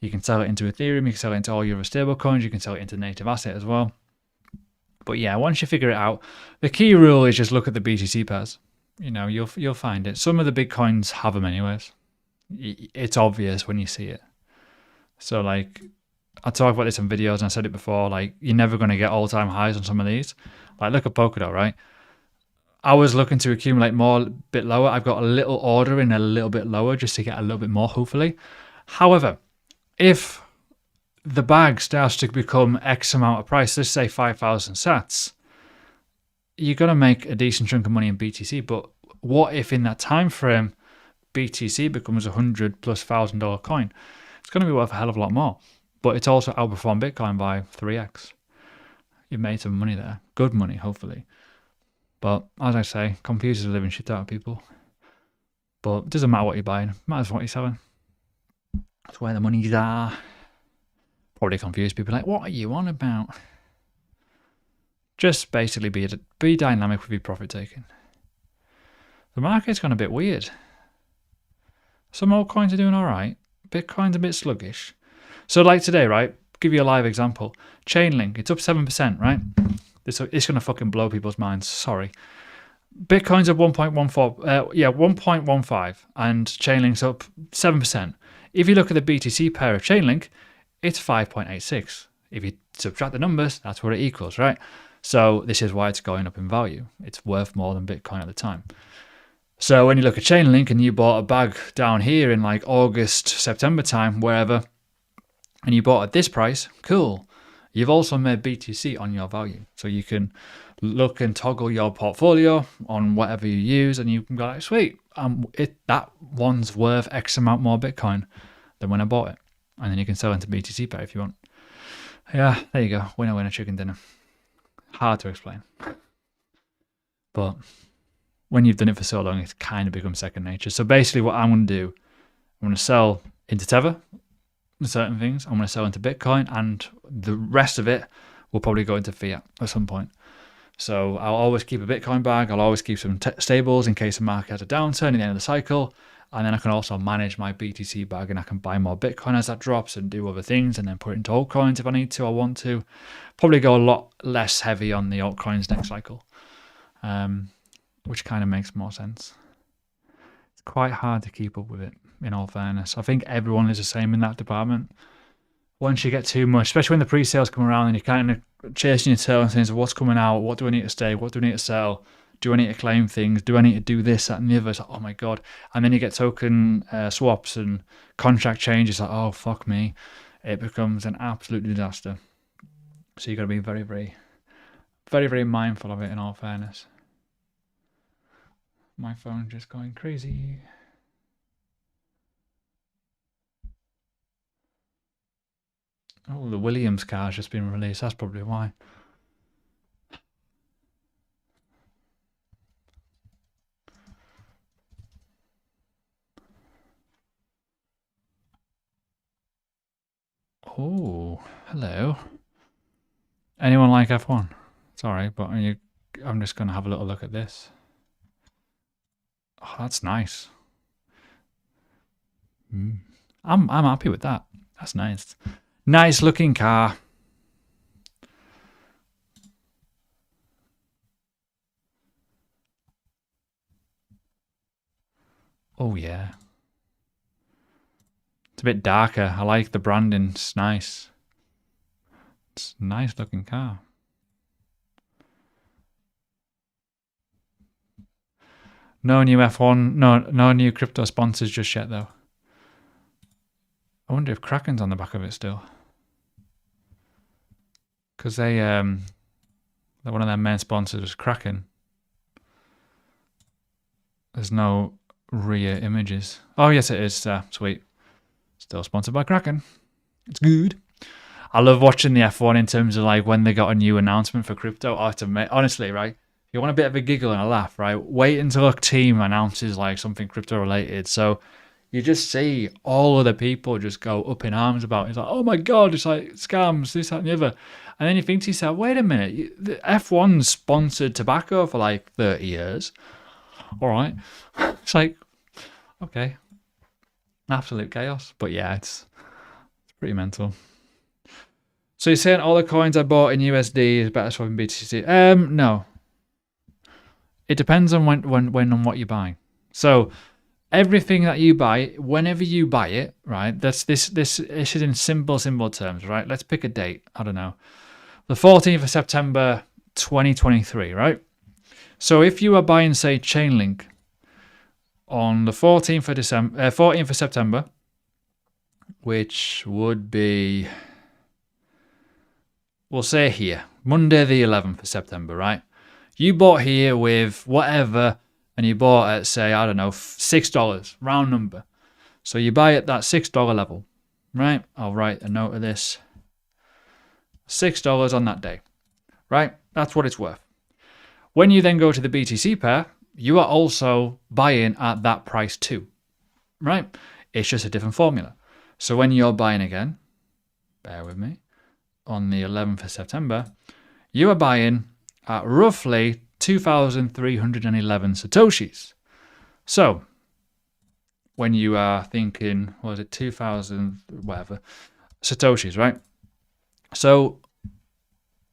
You can sell it into Ethereum, you can sell it into all your other stable coins, you can sell it into native asset as well. But yeah, once you figure it out, the key rule is just look at the BTC pairs. You know, you'll find it. Some of the big coins have them anyways. It's obvious when you see it. So like, I talk about this in videos and I said it before, like you're never going to get all-time highs on some of these. Like look at Polkadot, right? I was looking to accumulate more, a bit lower. I've got a little order in a little bit lower just to get a little bit more, hopefully. However, if the bag starts to become X amount of price, let's say 5,000 sats, you're going to make a decent chunk of money in BTC. But what if in that time frame, BTC becomes $100,000+ coin? It's going to be worth a hell of a lot more. But it's also outperformed Bitcoin by 3x. You've made some money there. Good money, hopefully. But as I say, computers are living shit out of people. But it doesn't matter what you're buying. It matters what you're selling. That's where the monies are. Probably confuse people like, what are you on about? Just basically be dynamic with your profit taking. The market's gone a bit weird. Some altcoins are doing all right. Bitcoin's a bit sluggish. So like today, right? Give you a live example. Chainlink, it's up 7%, right? It's going to fucking blow people's minds. Sorry. Bitcoin's up 1.15, and Chainlink's up 7%. If you look at the BTC pair of Chainlink, it's 5.86. If you subtract the numbers, that's what it equals, right? So this is why it's going up in value. It's worth more than Bitcoin at the time. So when you look at Chainlink and you bought a bag down here in like August, September time, wherever, and you bought at this price, cool. You've also made BTC on your value. So you can look and toggle your portfolio on whatever you use and you can go like, sweet, that one's worth X amount more Bitcoin than when I bought it. And then you can sell into BTC pair if you want. Yeah, there you go. Winner, winner, chicken dinner. Hard to explain. But when you've done it for so long, it's kind of become second nature. So basically what I'm going to do, I'm going to sell into Tether, certain things. I'm going to sell into Bitcoin, and the rest of it will probably go into fiat at some point. So I'll always keep a Bitcoin bag. I'll always keep some stables in case the market has a downturn at the end of the cycle. And then I can also manage my BTC bag, and I can buy more Bitcoin as that drops and do other things, and then put it into altcoins if I need to or want to. Probably go a lot less heavy on the altcoins next cycle, which kind of makes more sense. It's quite hard to keep up with it, in all fairness. I think everyone is the same in that department. Once you get too much, especially when the pre-sales come around and you're kind of chasing your tail and saying, so what's coming out? What do I need to stay? What do I need to sell? Do I need to claim things? Do I need to do this, that, and the other? It's like, oh my God. And then you get token swaps and contract changes. Like, oh, fuck me. It becomes an absolute disaster. So you've got to be very, very, very, very mindful of it, in all fairness. My phone's just going crazy. Oh, the Williams car's just been released. That's probably why. Oh, hello. Anyone like F1? Sorry, but I'm just going to have a little look at this. Oh, that's nice. I'm happy with that. That's nice. Nice looking car. Oh yeah. It's a bit darker. I like the branding. It's nice. It's a nice looking car. No new F1. No new crypto sponsors just yet though. I wonder if Kraken's on the back of it still. Because one of their main sponsors was Kraken. There's no rear images. Oh yes, it is. Sweet. Still sponsored by Kraken. It's good. I love watching the F1 in terms of like when they got a new announcement for crypto. Honestly, right? If you want a bit of a giggle and a laugh, right? Wait until a team announces like something crypto related. So you just see all of the people just go up in arms about it. It's like, oh my God, it's like scams, this, that, and the other. And then you think to yourself, wait a minute, the F1 sponsored tobacco for like 30 years. All right. It's like, okay. Absolute chaos. But yeah, it's Pretty mental. So you're saying all the coins I bought in USD is better swapping BTC? No. It depends on when and what you're buying. So everything that you buy, whenever you buy it, right? This is in simple terms, right? Let's pick a date. I don't know, the 14th of September, 2023, right? So if you are buying, say, Chainlink on the 14th of September, which would be, we'll say here, Monday the 11th of September, right? You bought here with whatever, and you bought at, say, I don't know, $6, round number. So you buy at that $6 level, right? I'll write a note of this. $6 on that day, right? That's what it's worth. When you then go to the BTC pair, you are also buying at that price too, right? It's just a different formula. So when you're buying again, bear with me, on the 11th of September, you are buying at roughly 2,311 Satoshis. So when you are thinking, what was it, 2,000 whatever Satoshis, right? So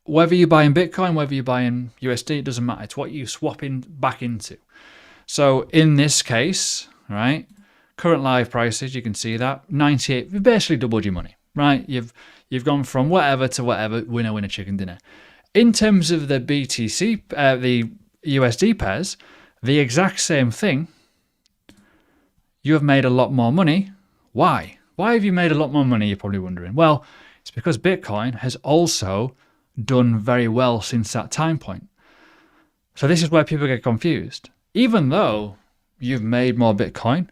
whether you're buying Bitcoin, whether you're buying USD, it doesn't matter. It's what you're swapping back into. So in this case, right, current live prices, you can see that 98, you've basically doubled your money, right? You've gone from whatever to whatever, winner, chicken dinner. In terms of the BTC, the USD pairs, the exact same thing. You have made a lot more money. Why? Why have you made a lot more money, you're probably wondering? Well, it's because Bitcoin has also done very well since that time point. So this is where people get confused. Even though you've made more Bitcoin,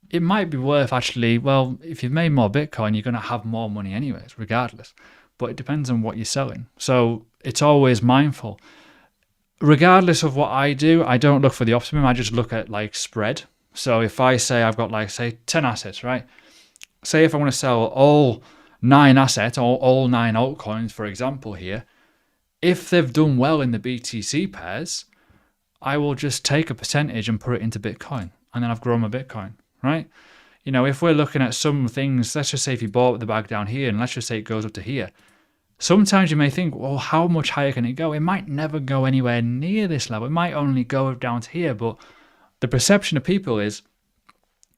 it might be worth actually, well, if you've made more Bitcoin, you're going to have more money anyways, regardless. But it depends on what you're selling. So it's always mindful. Regardless of what I do, I don't look for the optimum. I just look at like spread. So if I say I've got like, say, 10 assets, right? Say if I want to sell all 9 assets, or all 9 altcoins, for example here, if they've done well in the BTC pairs, I will just take a percentage and put it into Bitcoin. And then I've grown my Bitcoin, right? You know, if we're looking at some things, let's just say if you bought the bag down here, and let's just say it goes up to here, sometimes you may think, well, how much higher can it go? It might never go anywhere near this level. It might only go down to here. But the perception of people is,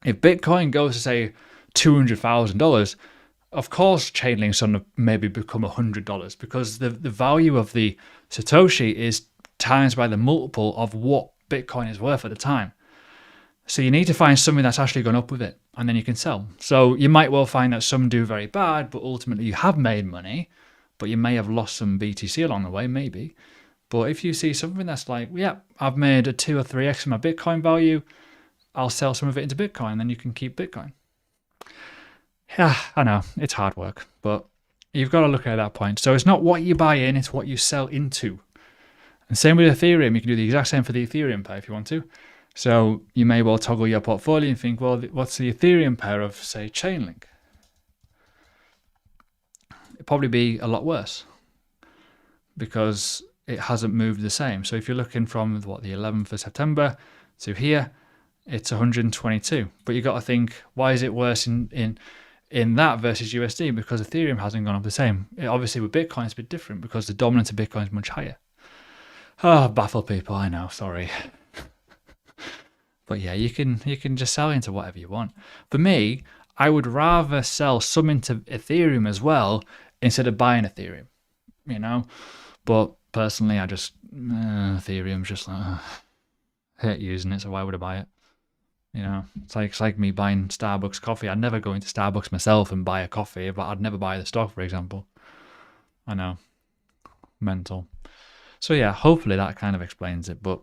if Bitcoin goes to, say, $200,000, of course, Chainlink's going to maybe become $100 because the value of the Satoshi is times by the multiple of what Bitcoin is worth at the time. So you need to find something that's actually gone up with it, and then you can sell. So you might well find that some do very bad, but ultimately you have made money, but you may have lost some BTC along the way, maybe. But if you see something that's like, yeah, I've made a 2 or 3x in my Bitcoin value, I'll sell some of it into Bitcoin, then you can keep Bitcoin. Yeah, I know, it's hard work, but you've got to look at that point. So it's not what you buy in, it's what you sell into. And same with Ethereum, you can do the exact same for the Ethereum pair if you want to. So you may well toggle your portfolio and think, well, what's the Ethereum pair of, say, Chainlink? It'd probably be a lot worse because it hasn't moved the same. So if you're looking from, what, the 11th of September to here, it's 122. But you've got to think, why is it worse in that versus USD? Because Ethereum hasn't gone up the same. Obviously with Bitcoin it's a bit different because the dominance of Bitcoin is much higher. Oh, baffle people, I know, sorry. But yeah, you can just sell into whatever you want. For me, I would rather sell some into Ethereum as well instead of buying Ethereum, you know? But personally, I just, Ethereum's just like, I hate using it, so why would I buy it? You know, it's like me buying Starbucks coffee. I'd never go into Starbucks myself and buy a coffee, but I'd never buy the stock, for example. I know, mental. So yeah, hopefully that kind of explains it. But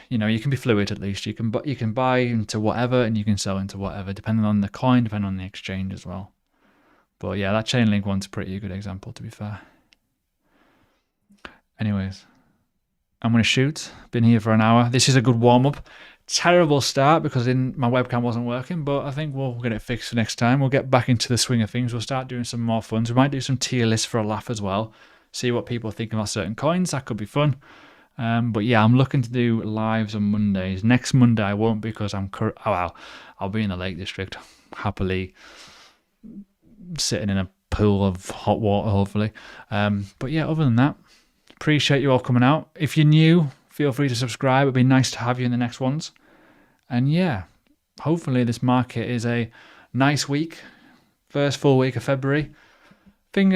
you know, you can be fluid at least. You can buy into whatever and you can sell into whatever, depending on the coin, depending on the exchange as well. But yeah, that Chainlink one's a pretty good example, to be fair. Anyways, I'm going to shoot. Been here for an hour. This is a good warm-up. Terrible start because my webcam wasn't working, but I think we'll get it fixed for next time. We'll get back into the swing of things. We'll start doing some more fun. We might do some tier lists for a laugh as well. See what people think about certain coins. That could be fun. But yeah, I'm looking to do lives on Mondays. Next Monday I won't because I'll be in the Lake District, happily sitting in a pool of hot water, hopefully. But yeah, other than that, appreciate you all coming out. If you're new, feel free to subscribe. It'd be nice to have you in the next ones. And yeah, hopefully this market is a nice week. First full week of February. Fingers